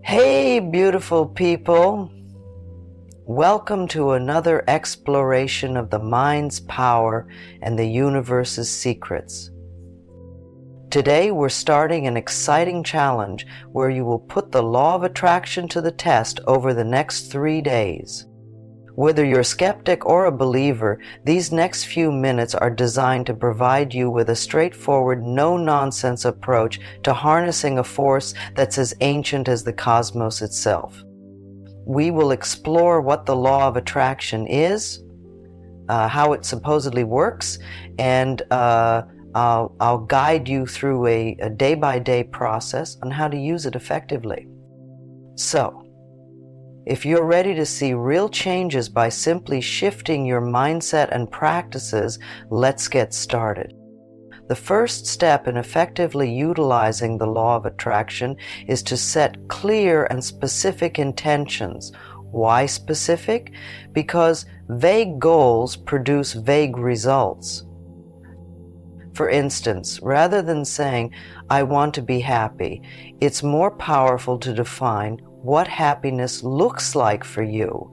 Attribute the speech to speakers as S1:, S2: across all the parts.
S1: Hey, beautiful people. Welcome to another exploration of the mind's power and the universe's secrets. Today, we're starting an exciting challenge where you will put the law of attraction to the test over the next 3 days. Whether you're a skeptic or a believer, these next few minutes are designed to provide you with a straightforward, no-nonsense approach to harnessing a force that's as ancient as the cosmos itself. We will explore what the law of attraction is, how it supposedly works, and I'll guide you through a day-by-day process on how to use it effectively. So, if you're ready to see real changes by simply shifting your mindset and practices, let's get started. The first step in effectively utilizing the law of attraction is to set clear and specific intentions. Why specific? Because vague goals produce vague results. For instance, rather than saying, "I want to be happy," it's more powerful to define what happiness looks like for you.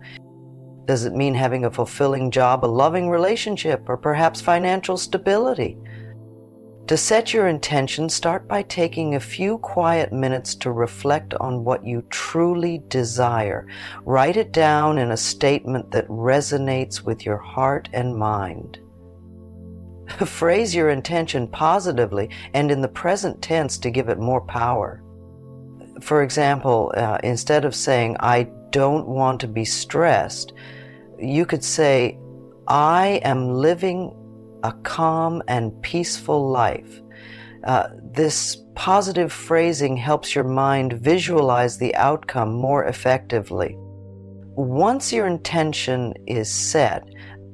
S1: Does it mean having a fulfilling job, a loving relationship, or perhaps financial stability? To set your intention, start by taking a few quiet minutes to reflect on what you truly desire. Write it down in a statement that resonates with your heart and mind. Phrase your intention positively and in the present tense to give it more power. For example, instead of saying, "I don't want to be stressed," you could say, "I am living a calm and peaceful life." This positive phrasing helps your mind visualize the outcome more effectively. Once your intention is set,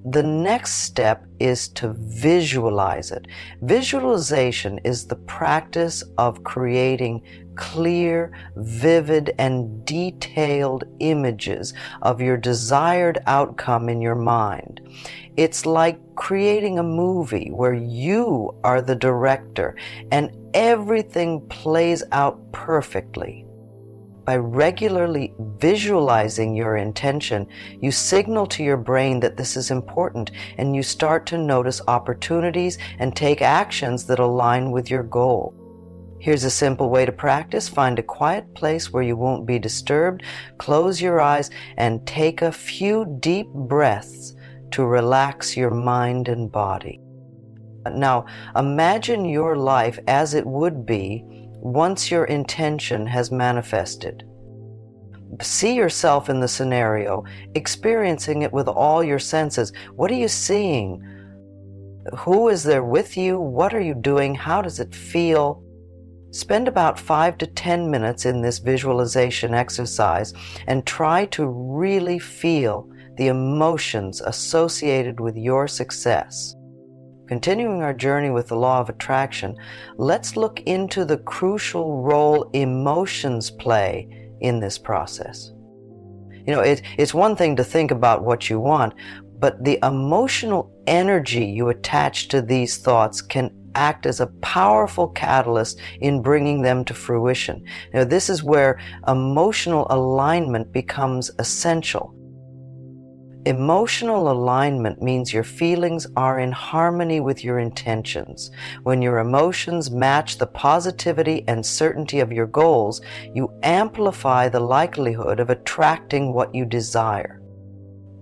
S1: the next step is to visualize it. Visualization is the practice of creating clear, vivid, and detailed images of your desired outcome in your mind. It's like creating a movie where you are the director and everything plays out perfectly. By regularly visualizing your intention, you signal to your brain that this is important, and you start to notice opportunities and take actions that align with your goal. Here's a simple way to practice. Find a quiet place where you won't be disturbed, close your eyes, and take a few deep breaths to relax your mind and body. Now, imagine your life as it would be once your intention has manifested. See yourself in the scenario, experiencing it with all your senses. What are you seeing? Who is there with you? What are you doing? How does it feel? Spend about 5 to 10 minutes in this visualization exercise and try to really feel the emotions associated with your success. Continuing our journey with the law of attraction, let's look into the crucial role emotions play in this process. It's one thing to think about what you want, but the emotional energy you attach to these thoughts can act as a powerful catalyst in bringing them to fruition. This is where emotional alignment becomes essential. Emotional alignment means your feelings are in harmony with your intentions. When your emotions match the positivity and certainty of your goals, you amplify the likelihood of attracting what you desire.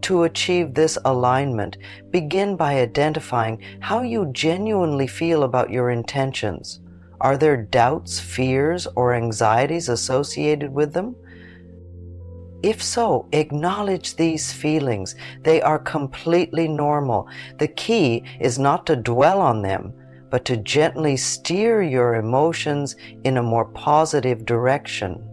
S1: To achieve this alignment, begin by identifying how you genuinely feel about your intentions. Are there doubts, fears, or anxieties associated with them? If so, acknowledge these feelings. They are completely normal. The key is not to dwell on them, but to gently steer your emotions in a more positive direction.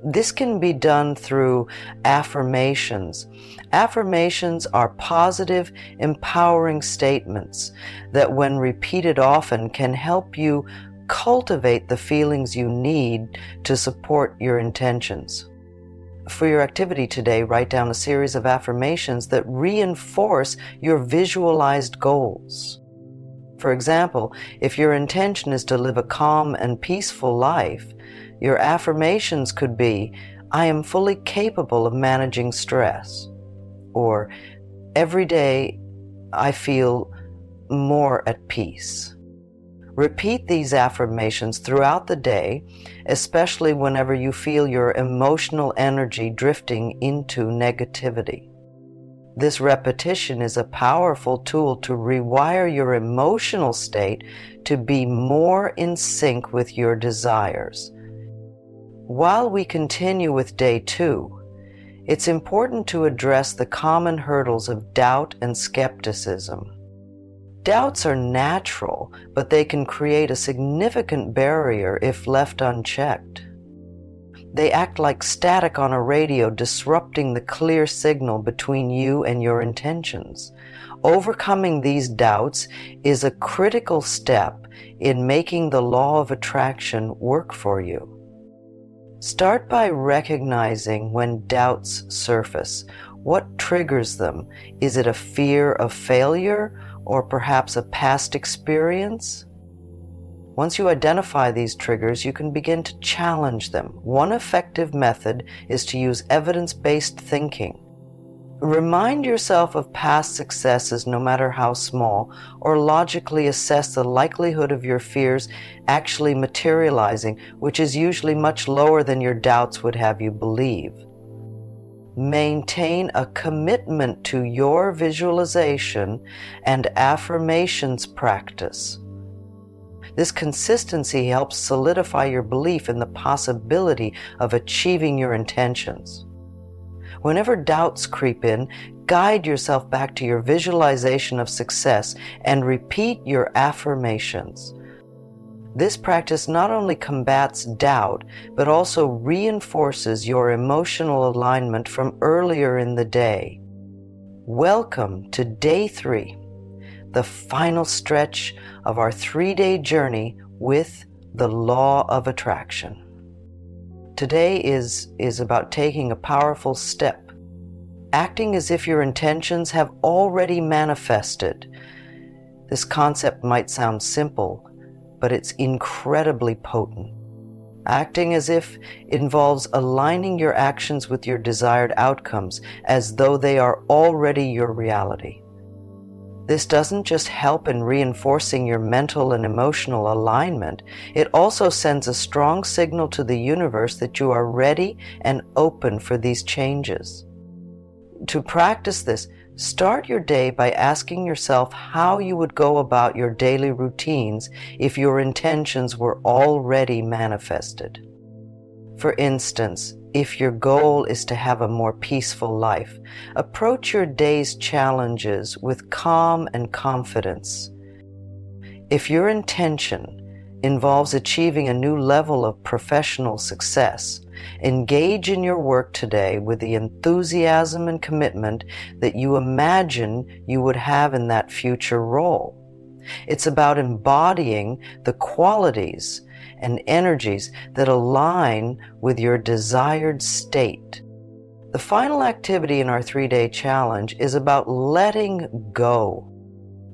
S1: This can be done through affirmations. Affirmations are positive, empowering statements that, when repeated often, can help you cultivate the feelings you need to support your intentions. For your activity today, write down a series of affirmations that reinforce your visualized goals. For example, if your intention is to live a calm and peaceful life, Your affirmations could be, I am fully capable of managing stress, or every day I feel more at peace. Repeat these affirmations throughout the day, especially whenever you feel your emotional energy drifting into negativity. This repetition is a powerful tool to rewire your emotional state to be more in sync with your desires. While we continue with day 2, it's important to address the common hurdles of doubt and skepticism. Doubts are natural, but they can create a significant barrier if left unchecked. They act like static on a radio, disrupting the clear signal between you and your intentions. Overcoming these doubts is a critical step in making the law of attraction work for you. Start by recognizing when doubts surface. What triggers them? Is it a fear of failure or perhaps a past experience? Once you identify these triggers, you can begin to challenge them. One effective method is to use evidence-based thinking. Remind yourself of past successes, no matter how small, or logically assess the likelihood of your fears actually materializing, which is usually much lower than your doubts would have you believe. Maintain a commitment to your visualization and affirmations practice. This consistency helps solidify your belief in the possibility of achieving your intentions. Whenever doubts creep in, guide yourself back to your visualization of success and repeat your affirmations. This practice not only combats doubt, but also reinforces your emotional alignment from earlier in the day. Welcome to day 3, the final stretch of our 3-day journey with the law of attraction. Today is about taking a powerful step, acting as if your intentions have already manifested. This concept might sound simple, but it's incredibly potent. Acting as if involves aligning your actions with your desired outcomes as though they are already your reality. This doesn't just help in reinforcing your mental and emotional alignment, it also sends a strong signal to the universe that you are ready and open for these changes. To practice this, start your day by asking yourself how you would go about your daily routines if your intentions were already manifested. For instance, if your goal is to have a more peaceful life, approach your day's challenges with calm and confidence. If your intention involves achieving a new level of professional success, engage in your work today with the enthusiasm and commitment that you imagine you would have in that future role. It's about embodying the qualities and energies that align with your desired state. The final activity in our 3-day challenge is about letting go.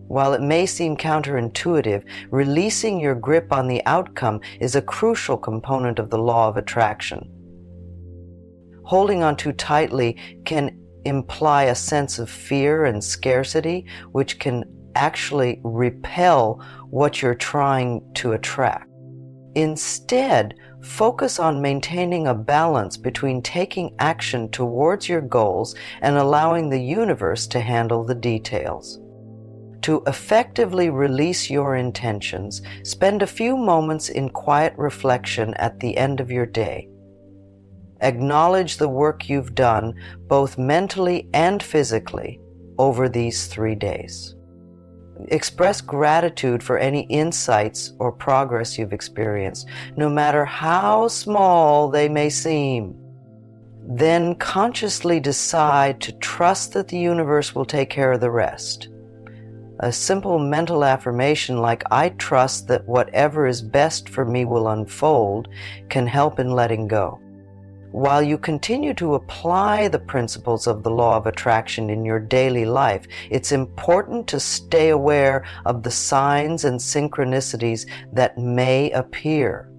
S1: While it may seem counterintuitive, releasing your grip on the outcome is a crucial component of the law of attraction. Holding on too tightly can imply a sense of fear and scarcity, which can actually repel what you're trying to attract. Instead, focus on maintaining a balance between taking action towards your goals and allowing the universe to handle the details. To effectively release your intentions, spend a few moments in quiet reflection at the end of your day. Acknowledge the work you've done, both mentally and physically, over these 3 days. Express gratitude for any insights or progress you've experienced, no matter how small they may seem. Then consciously decide to trust that the universe will take care of the rest. A simple mental affirmation like, I trust that whatever is best for me will unfold, can help in letting go. While you continue to apply the principles of the law of attraction in your daily life, it's important to stay aware of the signs and synchronicities that may appear.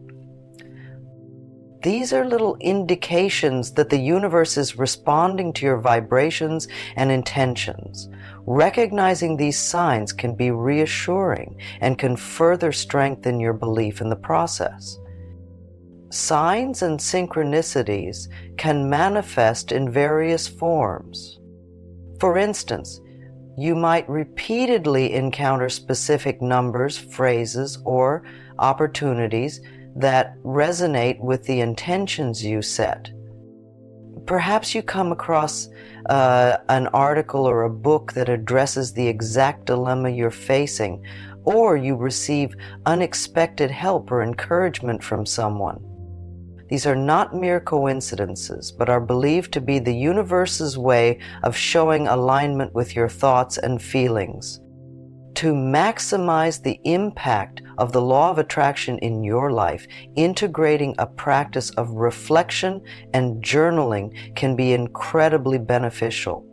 S1: These are little indications that the universe is responding to your vibrations and intentions. Recognizing these signs can be reassuring and can further strengthen your belief in the process. Signs and synchronicities can manifest in various forms. For instance, you might repeatedly encounter specific numbers, phrases, or opportunities that resonate with the intentions you set. Perhaps you come across an article or a book that addresses the exact dilemma you're facing, or you receive unexpected help or encouragement from someone. These are not mere coincidences, but are believed to be the universe's way of showing alignment with your thoughts and feelings. To maximize the impact of the law of attraction in your life, integrating a practice of reflection and journaling can be incredibly beneficial.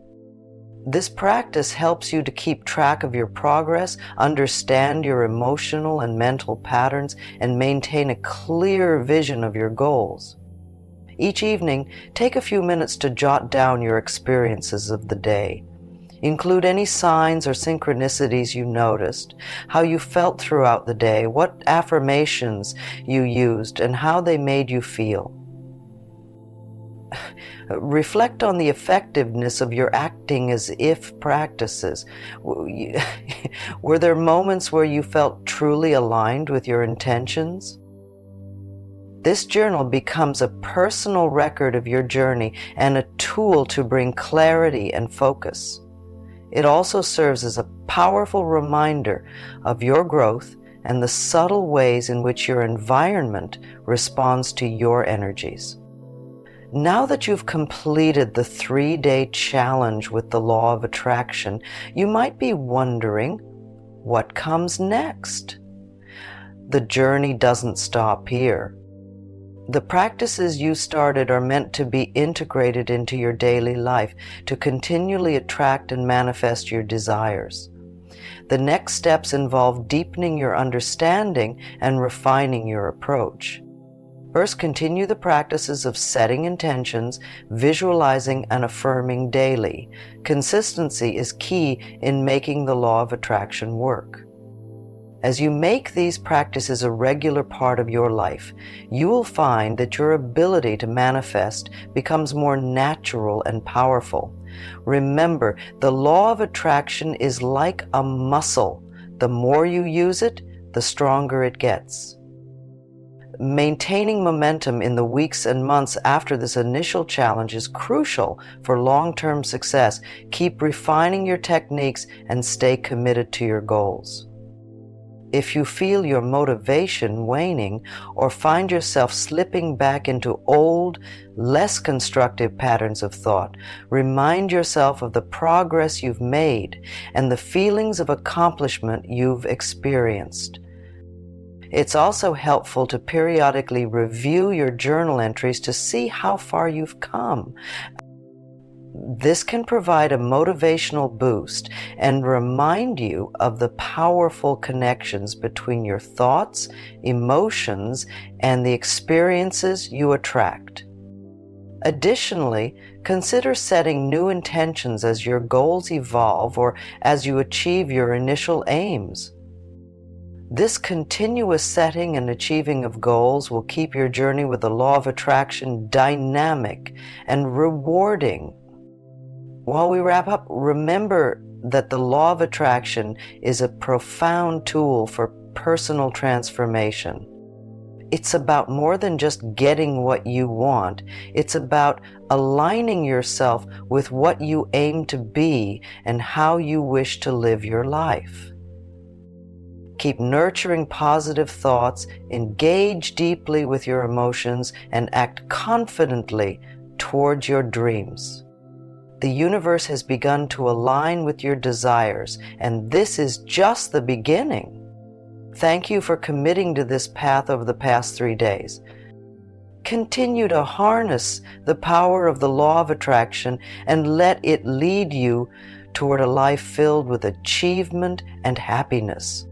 S1: This practice helps you to keep track of your progress, understand your emotional and mental patterns, and maintain a clear vision of your goals. Each evening, take a few minutes to jot down your experiences of the day. Include any signs or synchronicities you noticed, how you felt throughout the day, what affirmations you used, and how they made you feel. Reflect on the effectiveness of your acting as if practices. Were there moments where you felt truly aligned with your intentions? This journal becomes a personal record of your journey and a tool to bring clarity and focus. It also serves as a powerful reminder of your growth and the subtle ways in which your environment responds to your energies. Now that you've completed the 3-day challenge with the law of attraction, you might be wondering, what comes next? The journey doesn't stop here. The practices you started are meant to be integrated into your daily life to continually attract and manifest your desires. The next steps involve deepening your understanding and refining your approach. First, continue the practices of setting intentions, visualizing, and affirming daily. Consistency is key in making the law of attraction work. As you make these practices a regular part of your life, you will find that your ability to manifest becomes more natural and powerful. Remember, the law of attraction is like a muscle. The more you use it, the stronger it gets. Maintaining momentum in the weeks and months after this initial challenge is crucial for long-term success. Keep refining your techniques and stay committed to your goals. If you feel your motivation waning or find yourself slipping back into old, less constructive patterns of thought, remind yourself of the progress you've made and the feelings of accomplishment you've experienced. It's also helpful to periodically review your journal entries to see how far you've come. This can provide a motivational boost and remind you of the powerful connections between your thoughts, emotions, and the experiences you attract. Additionally, consider setting new intentions as your goals evolve or as you achieve your initial aims. This continuous setting and achieving of goals will keep your journey with the law of attraction dynamic and rewarding. While we wrap up, remember that the law of attraction is a profound tool for personal transformation. It's about more than just getting what you want. It's about aligning yourself with what you aim to be and how you wish to live your life. Keep nurturing positive thoughts, engage deeply with your emotions, and act confidently towards your dreams. The universe has begun to align with your desires, and this is just the beginning. Thank you for committing to this path over the past 3 days. Continue to harness the power of the law of attraction and let it lead you toward a life filled with achievement and happiness.